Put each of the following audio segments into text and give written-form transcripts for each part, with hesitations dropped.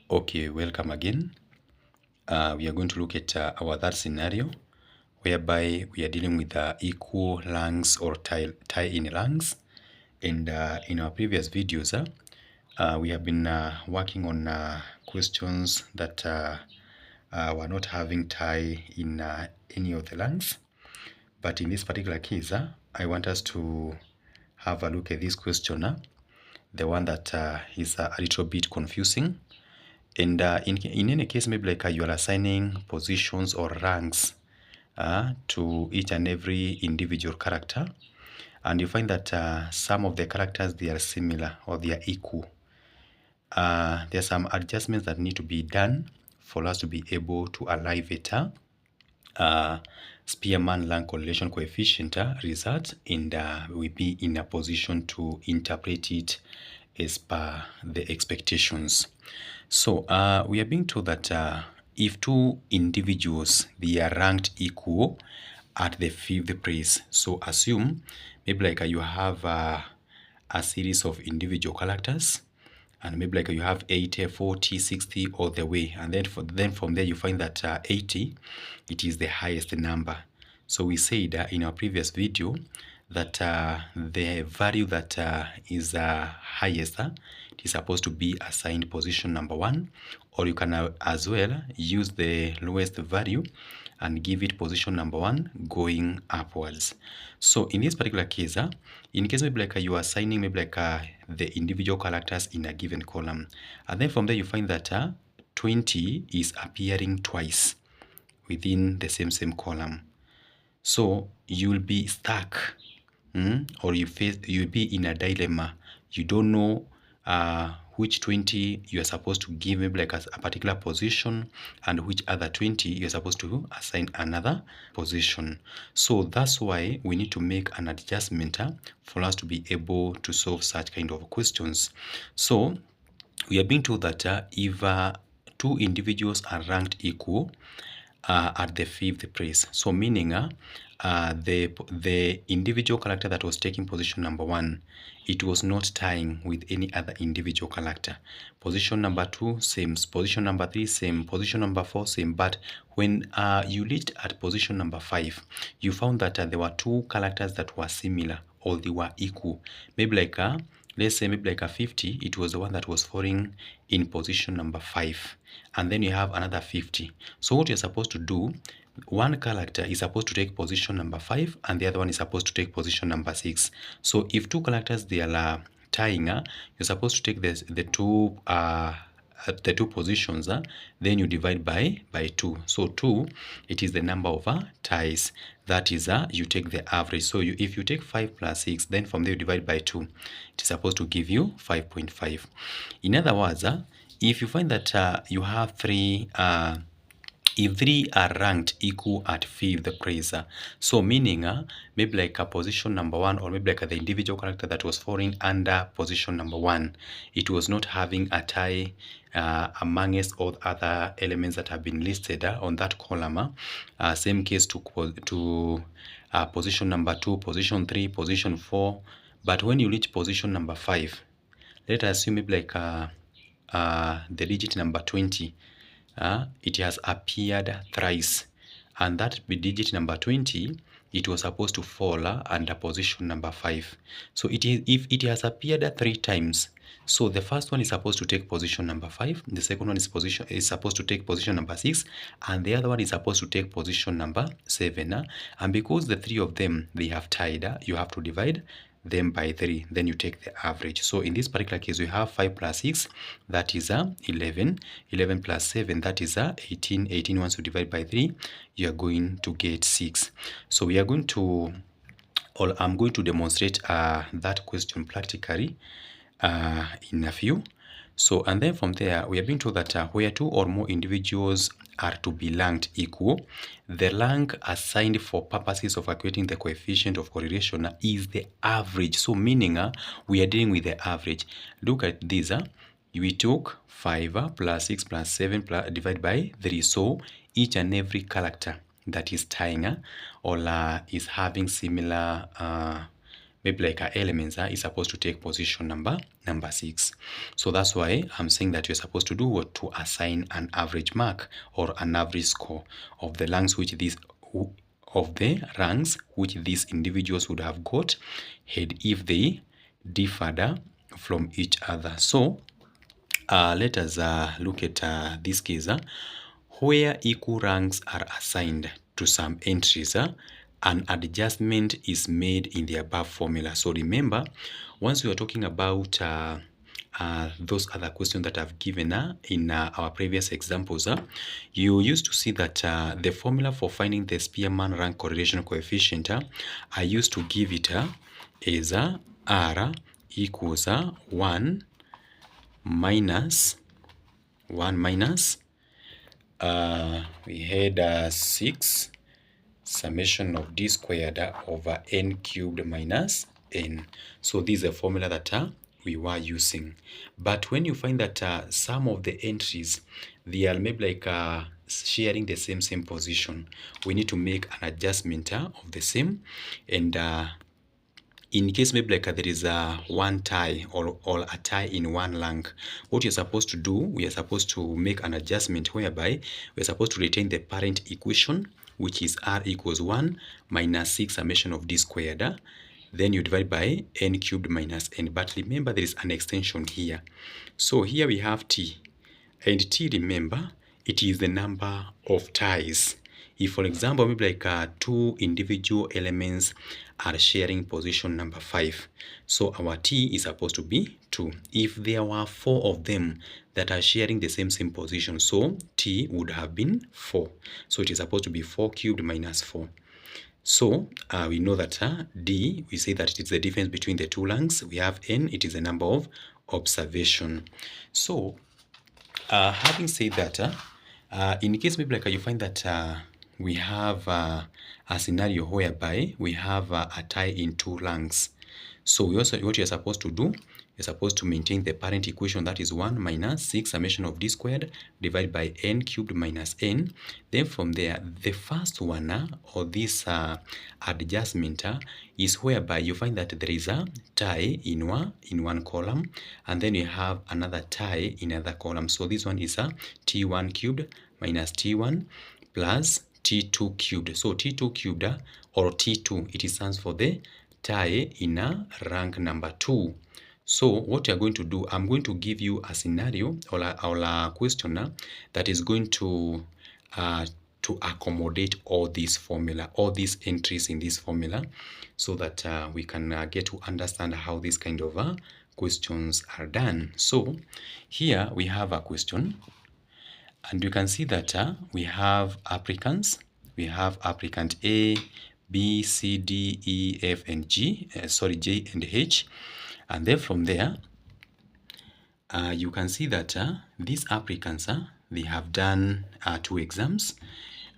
Okay, welcome again. We are going to look at our third scenario whereby we are dealing with equal ranks or tie-in ranks. And in our previous videos, we have been working on questions that were not having tie in any of the ranks. But in this particular case, I want us to have a look at this question, the one that is a little bit confusing. And in any case, maybe like you are assigning positions or ranks to each and every individual character, and you find that some of the characters, they are similar or they are equal. There are some adjustments that need to be done for us to be able to arrive at Spearman Rank Correlation coefficient result, and we be in a position to interpret it as per the expectations. So we are being told that if two individuals, they are ranked equal at the fifth place. So assume maybe like you have a series of individual characters, and maybe like you have 80, 40, 60 all the way, and then from there you find that 80, it is the highest number. So we said in our previous video that the value that is highest, it is supposed to be assigned position number 1, or you can as well use the lowest value and give it position number 1 going upwards. So in this particular case, in case maybe like you are assigning maybe like the individual characters in a given column, and then from there you find that 20 is appearing twice within the same column. So you'll be stuck, or you'll be in a dilemma. You don't know which 20 you are supposed to give maybe like a particular position, and which other 20 you're supposed to assign another position. So that's why we need to make an adjustment for us to be able to solve such kind of questions. So we are being told that if two individuals are ranked equal at the fifth place, so meaning the individual character that was taking position number 1, it was not tying with any other individual character. Position number 2, same. Position number 3, same. Position number 4, same. But when you reached at position number 5, you found that there were two characters that were similar, or they were equal. Maybe like let's say maybe like a 50, it was the one that was falling in position number 5, and then you have another 50. So what you're supposed to do, one character is supposed to take position number 5, and the other one is supposed to take position number 6. So if two characters, they are tying, you're supposed to take the two positions, then you divide by 2. So 2, it is the number of ties. That is you take the average. So if you take 5 plus 6, then from there you divide by 2, it is supposed to give you 5.5. In other words, if you find that you have if 3 are ranked equal at fifth place, so meaning maybe like a position number 1, or maybe like the individual character that was falling under position number 1, it was not having a tie amongst all other elements that have been listed on that column. Same case to position number 2, position 3, position 4. But when you reach position number 5, let us assume maybe like the digit number 20, it has appeared thrice, and that digit number 20, it was supposed to fall under position number 5. So if it has appeared 3 times, so the first one is supposed to take position number 5, the second one is supposed to take position number 6, and the other one is supposed to take position number 7. And because the 3 of them, they have tied, you have to divide them by 3, then you take the average. So in this particular case, we have 5 plus 6, that is 11. 11 plus 7, that is 18. 18, once you divide by 3, you are going to get 6. So we are going to, or I'm going to demonstrate that question practically in a few. So, and then from there, we are being told that where 2 or more individuals are to be ranked equal, the rank assigned for purposes of calculating the coefficient of correlation is the average. So meaning we are dealing with the average. Look at this. We took 5 plus 6 plus 7 divided by 3. So each and every character that is tying or is having similar maybe like elements is supposed to take position number 6. So that's why I'm saying that you're supposed to do what? To assign an average mark or an average score of the ranks which these individuals would have got had if they differed from each other. So let us look at this case where equal ranks are assigned to some entries. An adjustment is made in the above formula. So remember, once we are talking about those other questions that I've given in our previous examples, you used to see that the formula for finding the Spearman Rank Correlation Coefficient, I used to give it as R equals 1 minus we had 6 summation of d squared over n cubed minus n. So this is a formula that we were using. But when you find that some of the entries, they are maybe like sharing the same position, we need to make an adjustment of the same. And in case maybe like there is one tie or a tie in one rank, what you're supposed to do, we are supposed to make an adjustment whereby we're supposed to retain the parent equation, which is r equals 1 minus 6 summation of d squared. Then you divide by n cubed minus n. But remember, there is an extension here. So here we have t. And t, remember, it is the number of ties. If, for example, maybe like 2 individual elements are sharing position number 5, so our t is supposed to be 2. If there were 4 of them that are sharing the same position, so t would have been 4. So it is supposed to be 4 cubed minus 4. So we know that d, we say that it is the difference between the two ranks. We have n, it is the number of observation. So having said that, in case maybe like you find that we have a scenario whereby we have a tie in 2 ranks. So what you're supposed to do, you're supposed to maintain the parent equation, that is 1 minus 6 summation of d squared divided by n cubed minus n. Then from there, the first one or this adjustment is whereby you find that there is a tie in one column, and then you have another tie in another column. So this one is a t1 cubed minus t1 plus t2 cubed. So t2 cubed or t2, it stands for the tie in rank number 2. So what you're going to do, I'm going to give you a scenario or a question that is going to accommodate all these formula, all these entries in this formula, so that we can get to understand how these kind of questions are done. So here we have a question, and you can see that we have applicants. We have applicant A, B, C, D, E, F, and G. J and H. And then from there, you can see that these applicants, they have done 2 exams.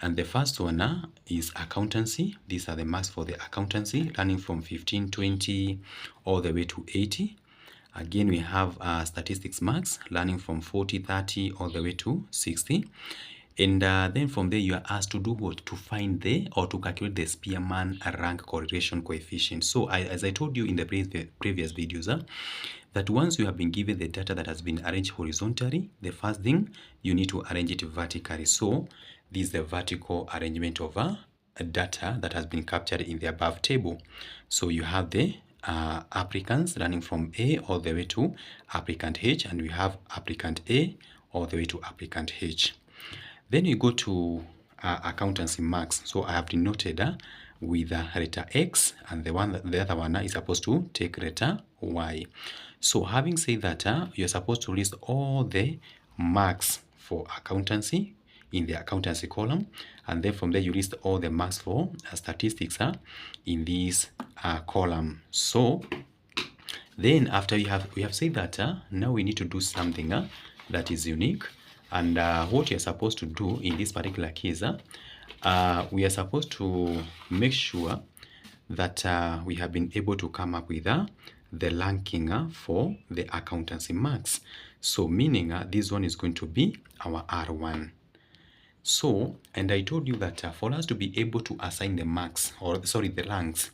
And the first one is accountancy. These are the marks for the accountancy, running from 15, 20, all the way to 80. Again, we have statistics marks, running from 40, 30, all the way to 60. And then from there, you are asked to do what? To find or to calculate the Spearman Rank Correlation Coefficient. So as I told you in the previous videos, that once you have been given the data that has been arranged horizontally, the first thing, you need to arrange it vertically. So this is the vertical arrangement of data that has been captured in the above table. So you have the applicants running from A all the way to applicant H, and we have applicant A all the way to applicant H. Then you go to accountancy marks. So I have denoted with letter X, and the other one is supposed to take letter Y. So having said that, you're supposed to list all the marks for accountancy in the accountancy column, and then from there you list all the marks for statistics in this column. So then after we have said that, now we need to do something that is unique. And what you're supposed to do in this particular case, we are supposed to make sure that we have been able to come up with the ranking for the accountancy marks. So meaning this one is going to be our R1. So, and I told you that for us to be able to assign the marks, or sorry, the ranks,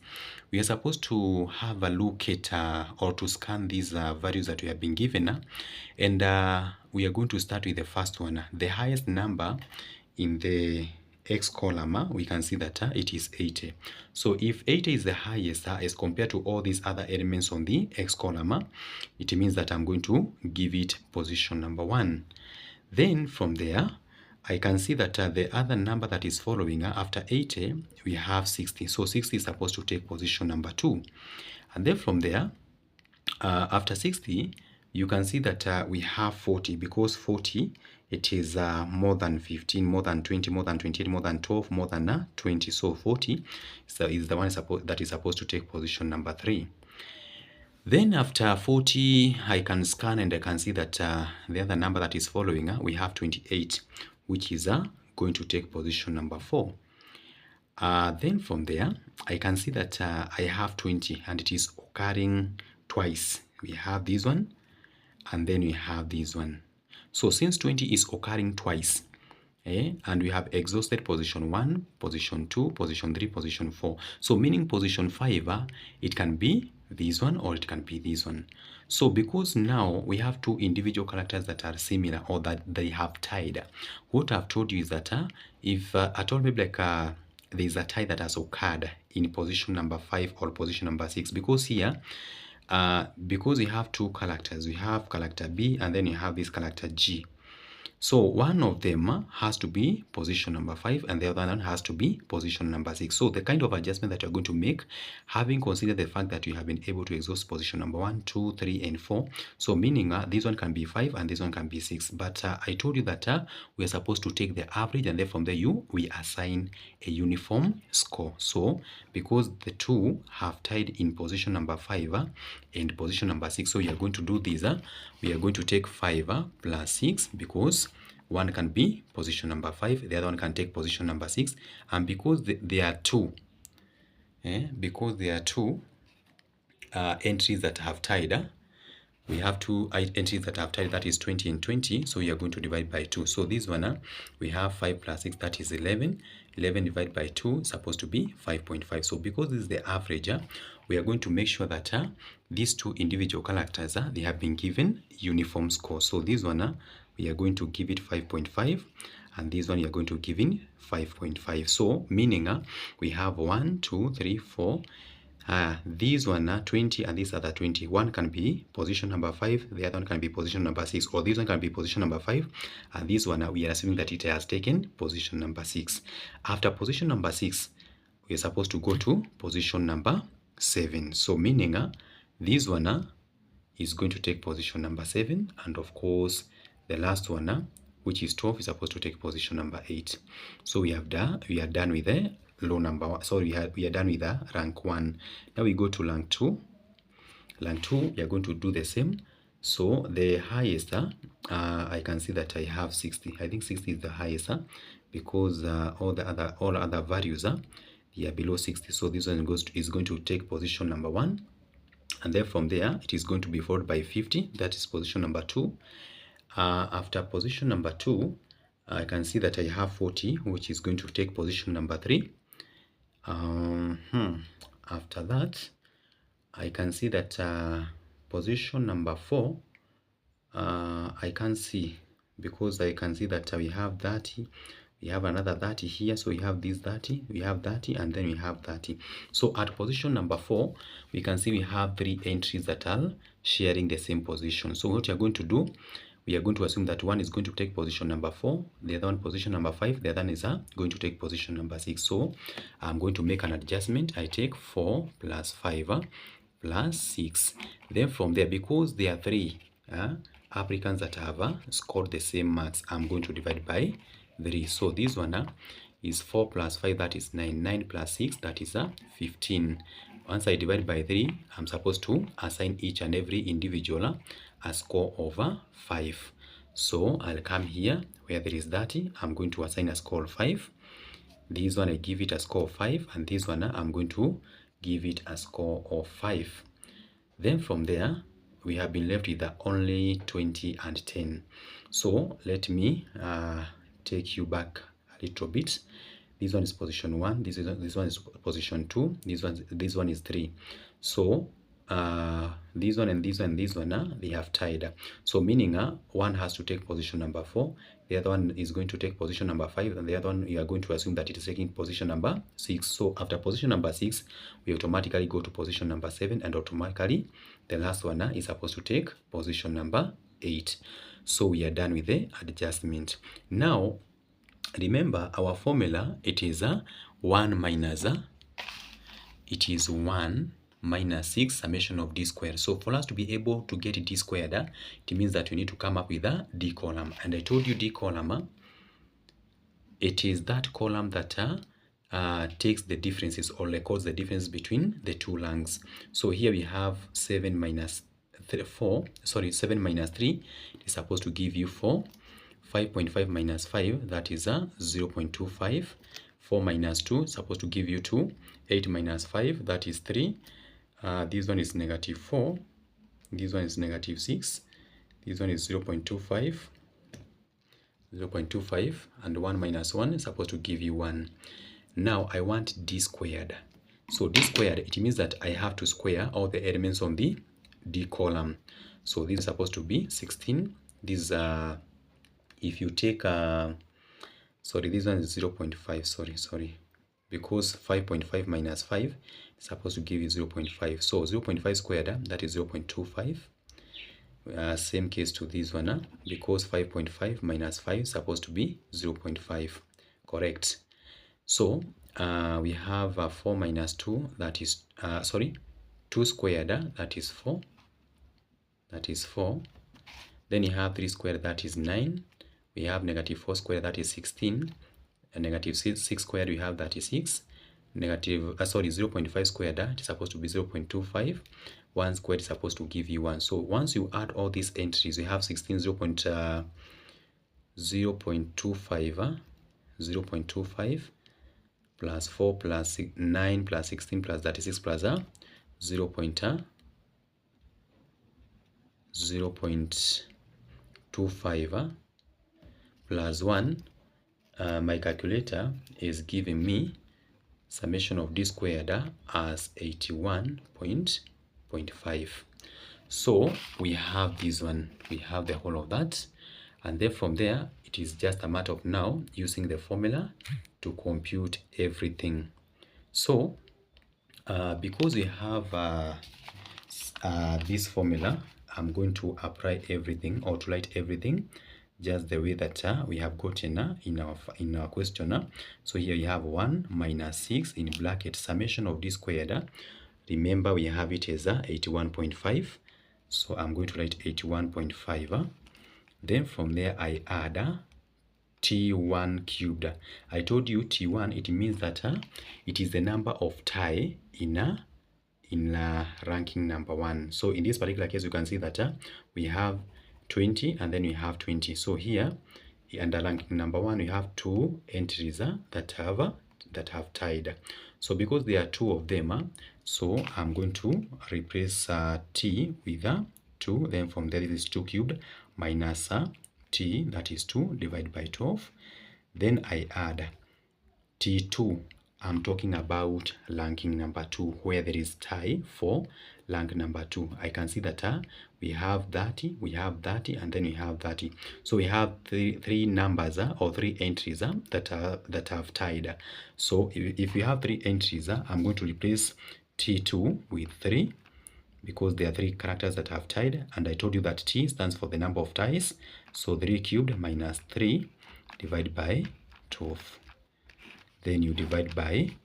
we are supposed to have a look at or to scan these values that we have been given. And we are going to start with the first one. The highest number in the X column, we can see that it is 80. So if 80 is the highest as compared to all these other elements on the X column, it means that I'm going to give it position number 1. Then from there, I can see that the other number that is following after 80, we have 60. So 60 is supposed to take position number 2. And then from there, after 60, you can see that we have 40, because 40, it is more than 15, more than 20, more than 28, more than 12, more than 20. So 40 is the one that is supposed to take position number 3. Then after 40, I can scan and I can see that the other number that is following, we have 28, which is going to take position number 4. Then from there, I can see that I have 20 and it is occurring twice. We have this one and then we have this one. So since 20 is occurring twice, and we have exhausted position 1, position 2, position 3, position 4. So meaning position 5, it can be this one or it can be this one. So because now we have two individual characters that are similar or that they have tied, what I've told you is that if at all maybe like there is a tie that has occurred in position number 5 or position number 6, because here because we have two characters, we have character B and then you have this character G. So one of them has to be position number 5 and the other one has to be position number 6. So the kind of adjustment that you're going to make, having considered the fact that you have been able to exhaust position number 1, 2, 3, and 4. So meaning this one can be 5 and this one can be 6. But I told you that we are supposed to take the average and then from there we assign a uniform score. So because the two have tied in position number 5 and position number 6, so we are going to do this. We are going to take 5 plus 6 because one can be position number 5, the other one can take position number 6, and because there are two, entries that have tied, we have two entries that have tied, that is 20 and 20, so we are going to divide by 2. So this one, we have 5 plus 6, that is 11. 11 divided by 2 is supposed to be 5.5. So because this is the average, we are going to make sure that these two individual characters, they have been given uniform score. So this one, we are going to give it 5.5, and this one we are going to give in 5.5. So meaning we have 1, 2, 3, 4. These one 20 and this other 20. One can be position number 5, the other one can be position number 6, or this one can be position number 5, and this one we are assuming that it has taken position number 6. After position number 6, we are supposed to go to position number 7. So meaning this one is going to take position number 7, and of course the last one, which is 12, is supposed to take position number 8. So we are done with the low number one. So we are done with the rank 1. Now we go to rank 2. Rank 2, we are going to do the same. So the highest, I can see that I have 60. I think 60 is the highest because all other values they are below 60. So this one is going to take position number 1, and then from there it is going to be followed by 50. That is position number 2. After position number 2, I can see that I have 40, which is going to take position number 3. After that, I can see that position number 4, I can't see, because I can see that we have 30, we have another 30 here, so we have this 30, we have 30, and then we have 30. So at position number 4, we can see we have 3 entries that are sharing the same position. So what you are going to do, we are going to assume that one is going to take position number 4, the other one position number 5, the other one is going to take position number 6. So I'm going to make an adjustment. I take 4 plus 5 plus 6. Then from there, because there are 3 applicants that have scored the same marks, I'm going to divide by 3. So this one is 4 plus 5, that is 9. 9 plus 6, that is 15. Once I divide by 3, I'm supposed to assign each and every individual a score of 5. So I'll come here where there is 30. I'm going to assign a score of 5. This one I give it a score of 5, and this one I'm going to give it a score of 5. Then from there, we have been left with only 20 and 10. So let me take you back little bit. This one is position 1, this one is position 2, this one is 3. So this one and this one and this one, they have tied. So meaning one has to take position number 4, the other one is going to take position number 5, and the other one, you are going to assume that it is taking position number 6. So after position number 6, we automatically go to position number 7, and automatically the last one is supposed to take position number 8. So we are done with the adjustment. Now remember our formula, it is 1 minus it is 1 minus 6 summation of d squared. So for us to be able to get d squared, it means that we need to come up with a d column. And I told you d column, it is that column that takes the differences, or records the difference between the two lengths. So here we have 7 minus 3 is supposed to give you 4. 5.5 minus 5, that is 0.25. 4 minus 2 is supposed to give you 2. 8 minus 5, that is 3. This one is negative 4. This one is negative 6. This one is 0.25. 0.25, and 1 minus 1 is supposed to give you 1. Now I want d squared. So d squared, it means that I have to square all the elements on the d column. So this is supposed to be 16. This if you take sorry, this one is 0.5. sorry, because 5.5 minus 5 is supposed to give you 0.5. So 0.5 squared, that is 0.25. Same case to this one, because 5.5 minus 5 is supposed to be 0.5. Correct. So we have 4 minus 2, that is 2 squared, that is 4. That is 4. Then you have 3 squared, that is 9. We have negative 4 squared, that is 16. And negative 6 squared, we have 36. Negative 0.5 squared, it is supposed to be 0.25. 1 squared is supposed to give you 1. So once you add all these entries, we have 16, 0.25, 0.25 plus 4 plus 9 plus 16 plus 36 plus 0.25 plus 1. My calculator is giving me summation of d squared as 81.5. So we have this one, we have the whole of that, and then from there it is just a matter of now using the formula to compute everything. So because we have this formula, I'm going to apply everything, or to write everything just the way that we have gotten in our question. So here you have 1 minus 6 in bracket summation of d squared. Remember we have it as 81.5. So I'm going to write 81.5. Then from there I add T1 cubed. I told you T1, it means that it is the number of tie in ranking number 1. So in this particular case, you can see that we have 20 and then we have 20. So here under ranking number 1, we have 2 entries that have tied. So because there are 2 of them, so I'm going to replace t with 2. Then from there, this is 2 cubed minus t, that is 2 divided by 12. Then I add t2. I'm talking about ranking number 2, where there is tie for rank number 2. I can see that we have 30, we have 30, and then we have 30. So we have three numbers or 3 entries that have tied. So if we have 3 entries, I'm going to replace T2 with 3, because there are 3 characters that have tied, and I told you that T stands for the number of ties. So 3 cubed minus 3 divided by 12. Then you divide by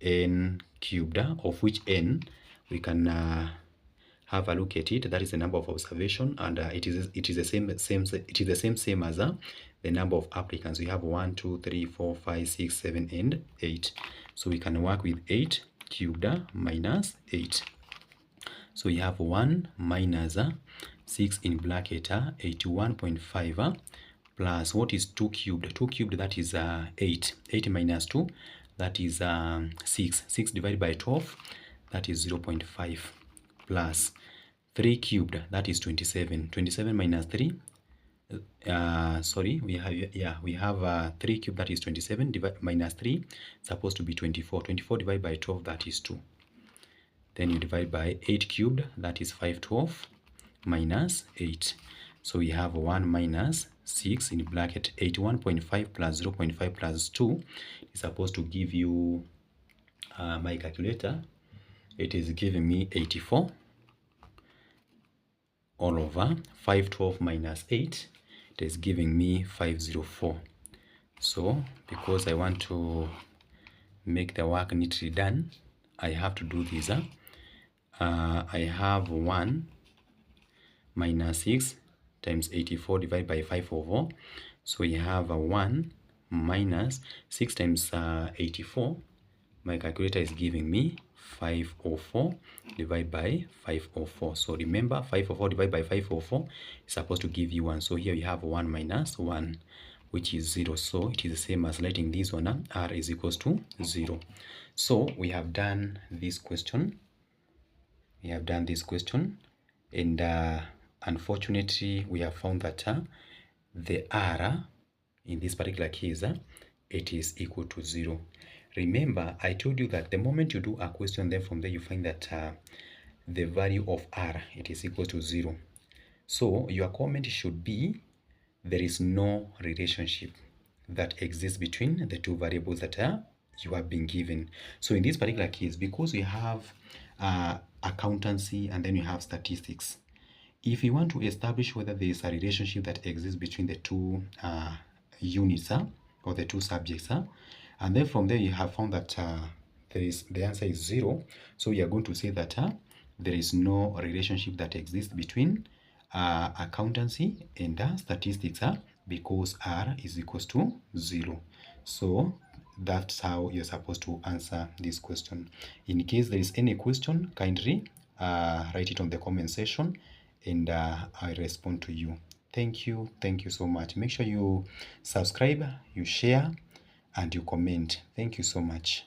n cubed, of which n we can have a look at it. That is the number of observation, and it is the same as the number of applicants. We have 1, 2, 3, 4, 5, 6, 7, and 8. So we can work with 8 cubed minus 8. So we have 1 minus 6 in bracket 81.5 plus what is 2 cubed? 2 cubed, that is 8. 8 minus 2, that is 6. 6 divided by 12, that is 0.5 plus 3 cubed, that is 27. 27 minus 3, sorry, we have 3 cubed, that is 27, minus 3, supposed to be 24. 24 divided by 12, that is 2. Then you divide by 8 cubed, that is 512, minus 8. So we have 1 minus 6 in bracket 81.5 plus 0.5 plus 2 is supposed to give you, my calculator, it is giving me 84 all over 512 minus 8, it is giving me 504. So because I want to make the work neatly done, I have to do this. I have 1 minus 6 times 84 divided by 504. So we have a 1 minus 6 times 84. My calculator is giving me 504 divided by 504. So remember, 504 divided by 504 is supposed to give you 1. So here we have 1 minus 1, which is 0. So it is the same as writing this one, r is equals to 0. So we have done this question. And unfortunately, we have found that the r in this particular case, it is equal to 0. Remember, I told you that the moment you do a question, then from there you find that the value of r, it is equal to 0. So your comment should be, there is no relationship that exists between the two variables that you have been given. So in this particular case, because we have accountancy and then you have statistics, if you want to establish whether there is a relationship that exists between the two units or the two subjects, and then from there you have found that the answer is 0, so you are going to say that there is no relationship that exists between accountancy and statistics, because r is equals to 0. So that's how you're supposed to answer this question. In case there is any question, kindly write it on the comment section, and I respond to you. Thank you so much. Make sure you subscribe, you share, and you comment. Thank you so much.